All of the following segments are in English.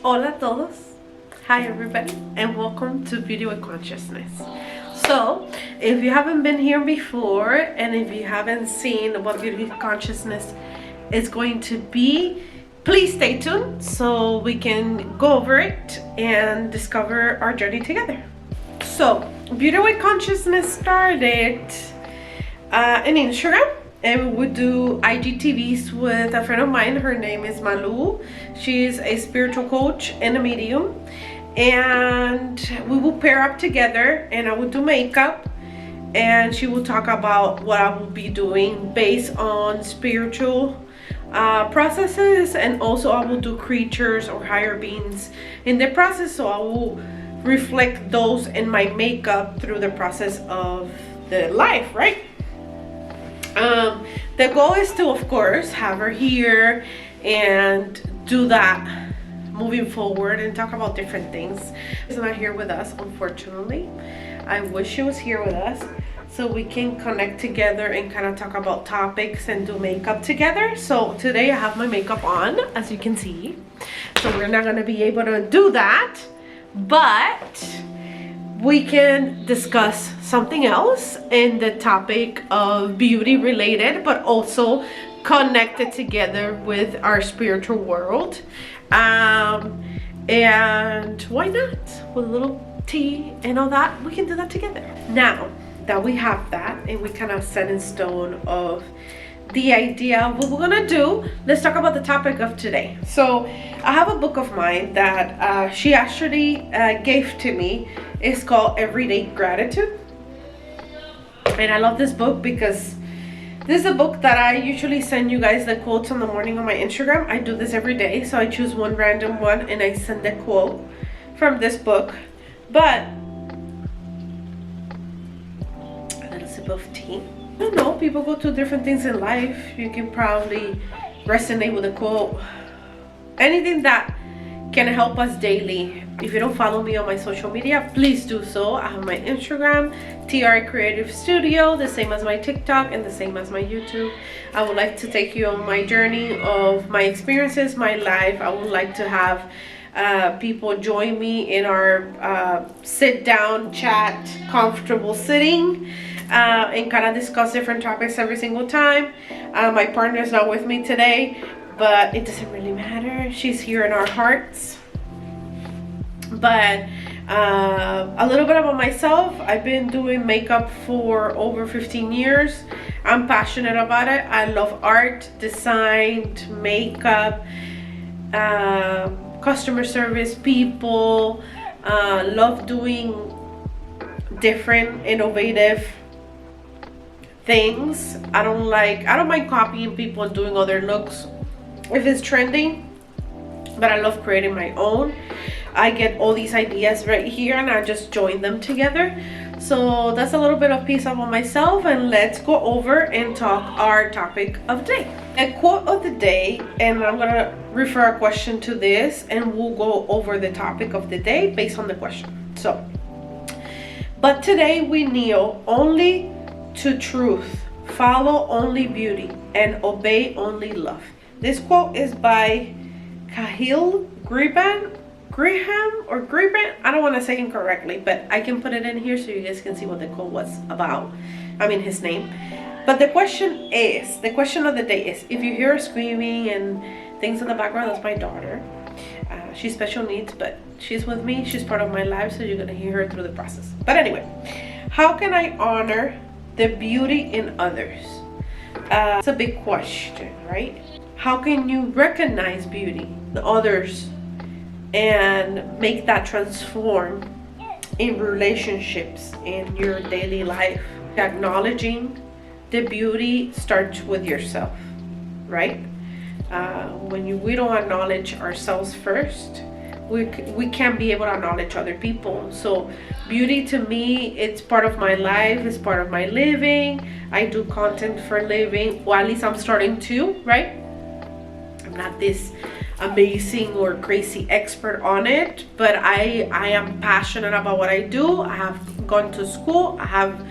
Hola a todos. Hi everybody and welcome to Beauty with Consciousness. So if you haven't been here before and if you haven't seen what Beauty with Consciousness is going to be, please stay tuned so we can go over it and discover our journey together. So Beauty with Consciousness started in Instagram, and we would do IGTVs with a friend of mine. Her name is Malu. She's a spiritual coach and a medium, and we will pair up together and I would do makeup and she will talk about what I will be doing based on spiritual processes, and also I will do creatures or higher beings in the process, so I will reflect those in my makeup through the process of the life, right? The goal is to, of course, have her here and do that moving forward and talk about different things. She's not here with us, unfortunately. I wish she was here with us so we can connect together and kind of talk about topics and do makeup together. So today I have my makeup on, as you can see. So we're not going to be able to do that, but we can discuss something else in the topic of beauty related, but also connected together with our spiritual world. And why not? With a little tea and all that, we can do that together. Now that we have that and we kind of set in stone of the idea of what we're gonna do, let's talk about the topic of today. So I have a book of mine that she actually gave to me. It's called Everyday Gratitude, and I love this book because this is a book that I usually send you guys the quotes in the morning on my Instagram. I do this every day, so I choose one random one and I send the quote from this book. But a little sip of tea. I don't know, people go through different things in life. You can probably resonate with a quote. Anything that can help us daily. If you don't follow me on my social media, please do so. I have my Instagram, TR Creative Studio, the same as my TikTok and the same as my YouTube. I would like to take you on my journey of my experiences, my life. I would like to have people join me in our sit down chat, comfortable sitting, and kind of discuss different topics every single time. My partner is not with me today, but it doesn't really matter. She's here in our hearts. But a little bit about myself. I've been doing makeup for over 15 years. I'm passionate about it. I love art, design, makeup, customer service, people. Love doing different, innovative things. I don't mind copying people and doing other looks if it's trending, but I love creating my own. I get all these ideas right here and I just join them together. So that's a little bit of piece about myself, and let's go over and talk our topic of the day. A quote of the day, and I'm gonna refer a question to this and we'll go over the topic of the day based on the question. So, but today we kneel only to truth, follow only beauty, and obey only love. This quote is by Kahlil Gibran. I don't want to say incorrectly, but I can put it in here so you guys can see what the quote was about. I mean his name. But the question of the day is, if you hear screaming and things in the background, that's my daughter. She's special needs, but she's with me. She's part of my life, so you're gonna hear her through the process. But anyway, how can I honor the beauty in others? It's a big question, right? How can you recognize beauty in others and make that transform in relationships in your daily life? Acknowledging the beauty starts with yourself, right? When we don't acknowledge ourselves first, we can't be able to acknowledge other people. So beauty to me, it's part of my life, it's part of my living. I do content for a living, well, at least I'm starting to, right? I'm not this amazing or crazy expert on it, but I am passionate about what I do. I have gone to school, I have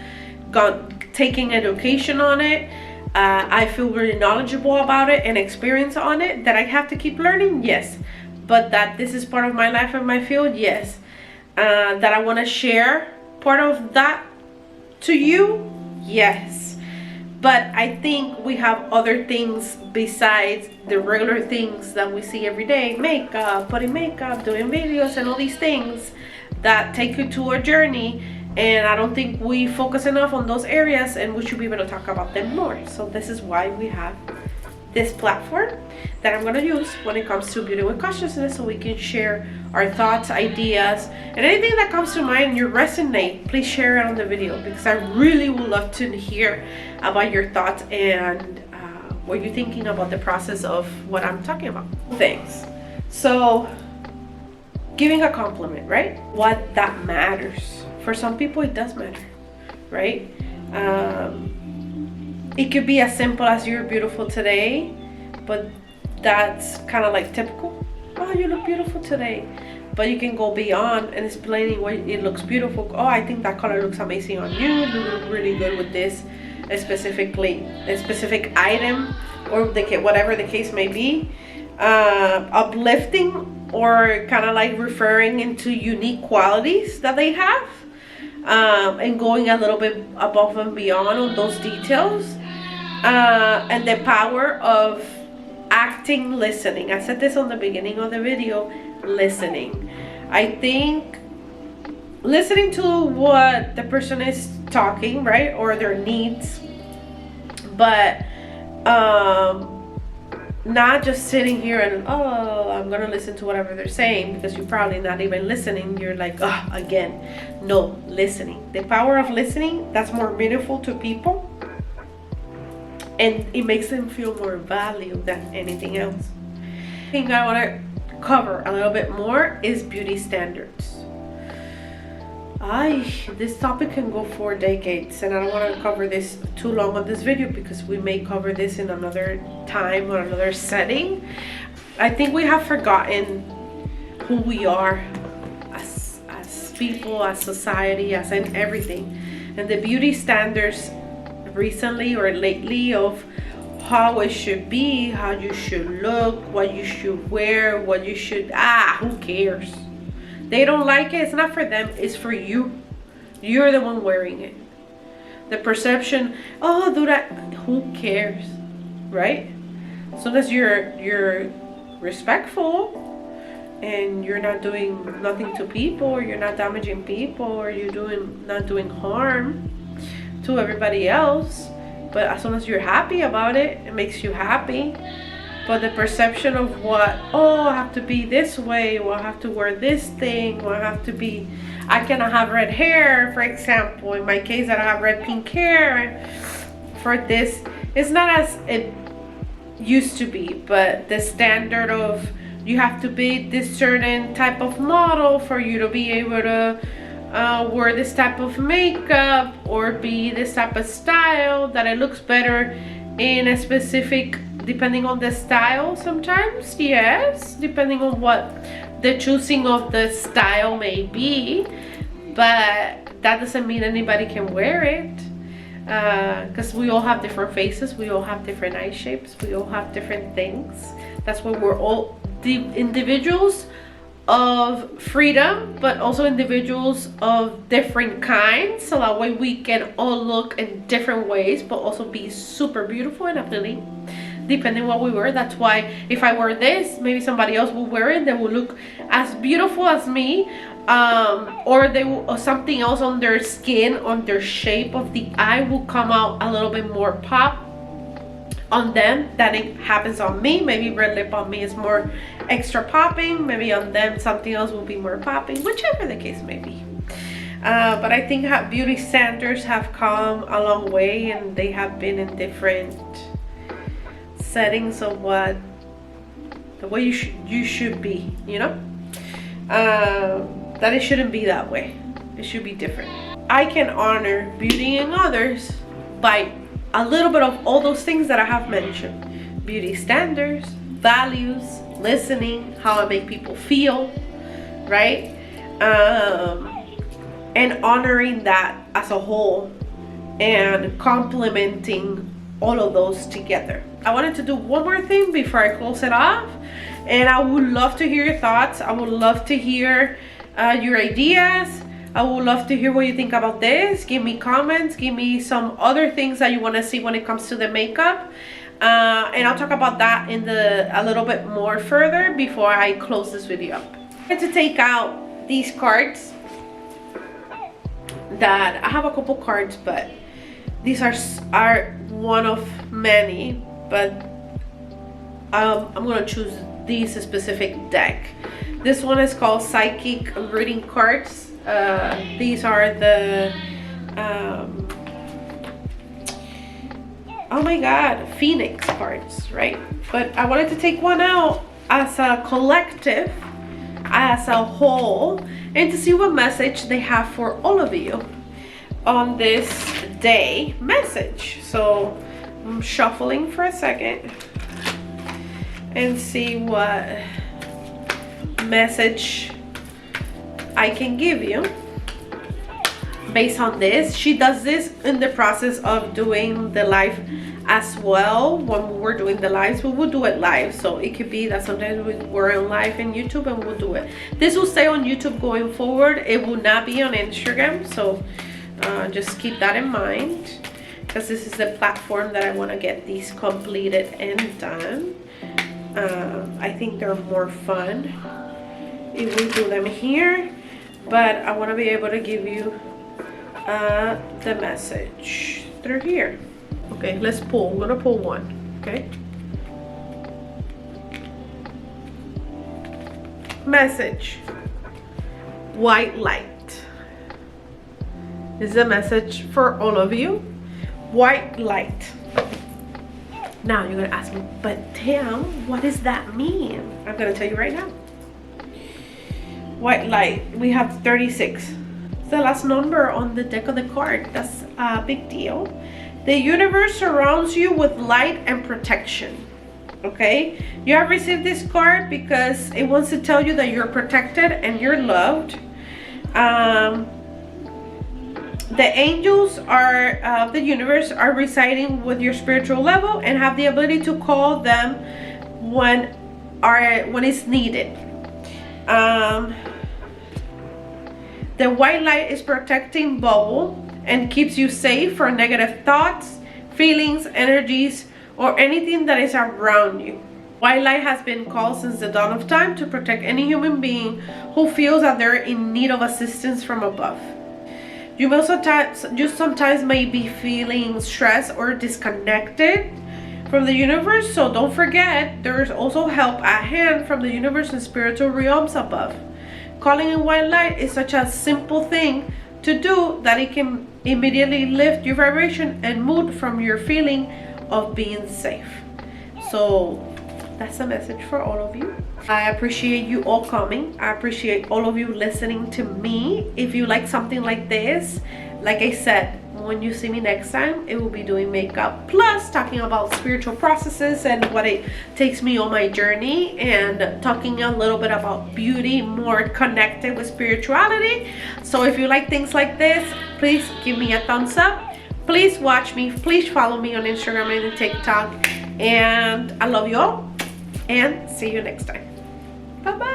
taking education on it. I feel really knowledgeable about it and experience on it. That I have to keep learning, yes, but that this is part of my life and my field, yes. That I want to share part of that to you, yes. But I think we have other things besides the regular things that we see every day: makeup, putting makeup, doing videos, and all these things that take you to a journey. And I don't think we focus enough on those areas, and we should be able to talk about them more. So this is why we have this platform that I'm going to use when it comes to Beauty with Consciousness, so we can share our thoughts, ideas, and anything that comes to mind and you resonate, please share it on the video, because I really would love to hear about your thoughts and what you're thinking about the process of what I'm talking about. Thanks. So, giving a compliment, right? What that matters. For some people, it does matter, right? It could be as simple as "you're beautiful today," but that's kind of like typical. "Oh, you look beautiful today." But you can go beyond and explaining why it looks beautiful. "Oh, I think that color looks amazing on you. You look really good with this specific item," or whatever the case may be. Uplifting, or kind of like referring into unique qualities that they have, and going a little bit above and beyond on those details. And the power of acting listening. I said this on the beginning of the video, listening. I think listening to what the person is talking, right, or their needs, but not just sitting here and, "Oh, I'm gonna listen to whatever they're saying," because you're probably not even listening. You're like, "Oh, again." No, listening. The power of listening, that's more meaningful to people, and it makes them feel more valued than anything else. I think I want to cover a little bit more is beauty standards. This topic can go for decades, and I don't want to cover this too long on this video, because we may cover this in another time or another setting. I think we have forgotten who we are as people, as society, as in everything. And the beauty standards recently or lately of how it should be, how you should look, what you should wear, what you should, who cares? They don't like it, it's not for them, it's for you. You're the one wearing it. The perception, "Oh, do that," who cares, right? As soon as you're respectful and you're not doing nothing to people, or you're not damaging people, or you're not doing harm to everybody else, but as soon as you're happy about it, it makes you happy. But the perception of what, "Oh, I have to be this way, or I have to wear this thing, or I cannot have red hair," for example. In my case, that I have red pink hair for this, it's not as it used to be. But the standard of you have to be this certain type of model for you to be able to wear this type of makeup, or be this type of style, that it looks better in a specific, depending on the style sometimes, yes, depending on what the choosing of the style may be. But that doesn't mean anybody can wear it, because we all have different faces, we all have different eye shapes, we all have different things. That's why we're all the individuals of freedom, but also individuals of different kinds, so that way we can all look in different ways, but also be super beautiful and appealing, depending what we wear. That's why if I wear this, maybe somebody else will wear it, they will look as beautiful as me, or something else on their skin, on their shape of the eye, will come out a little bit more pop on them than it happens on me. Maybe red lip on me is more extra popping, maybe on them something else will be more popping, whichever the case may be. But I think beauty standards have come a long way, and they have been in different settings of the way you should be, you know, that it shouldn't be that way. It should be different. I can honor beauty in others by a little bit of all those things that I have mentioned: beauty standards, values, listening, how I make people feel, right? And honoring that as a whole, and complementing all of those together. I wanted to do one more thing before I close it off, And I would love to hear your thoughts. I would love to hear your ideas. I would love to hear what you think about this. Give me comments. Give me some other things that you want to see when it comes to the makeup. And I'll talk about that in a little bit more further before I close this video up. I had to take out these cards that I have a couple cards, but these are one of many, but I'm gonna choose these specific deck. This one is called Psychic Reading Cards. These are the oh my god, Phoenix cards, right? But I wanted to take one out as a collective, as a whole, and to see what message they have for all of you on this day message. So I'm shuffling for a second and see what message I can give you based on this. She does this in the process of doing the live as well. When we're doing the lives, we will do it live, so it could be that sometimes we're on live in YouTube and we'll do it. This will stay on YouTube going forward. It will not be on Instagram, so just keep that in mind, because this is the platform that I want to get these completed and done. I think they're more fun if we do them here, but I want to be able to give you the message through here. Okay, let's pull. I'm gonna pull one. Okay, message: white light. This is a message for all of you. White light. Now you're gonna ask me, but Tam, what does that mean? I'm gonna tell you right now. White light, we have 36. It's the last number on the deck of the card. That's a big deal. The universe surrounds you with light and protection. Okay, you have received this card because it wants to tell you that you're protected and you're loved. The angels are the universe are residing with your spiritual level and have the ability to call them when it's needed. The white light is protecting bubble and keeps you safe from negative thoughts, feelings, energies, or anything that is around you. White light has been called since the dawn of time to protect any human being who feels that they're in need of assistance from above. You sometimes may be feeling stressed or disconnected from the universe, so don't forget there's also help at hand from the universe and spiritual realms above. Calling in white light is such a simple thing to do that it can immediately lift your vibration and mood from your feeling of being safe. So that's a message for all of you. I appreciate you all coming. I appreciate all of you listening to me. If you like something like this, like I said, when you see me next time, it will be doing makeup plus talking about spiritual processes and what it takes me on my journey, and talking a little bit about beauty, more connected with spirituality. So if you like things like this, please give me a thumbs up. Please watch me. Please follow me on Instagram and TikTok. And I love you all, and see you next time. Bye bye.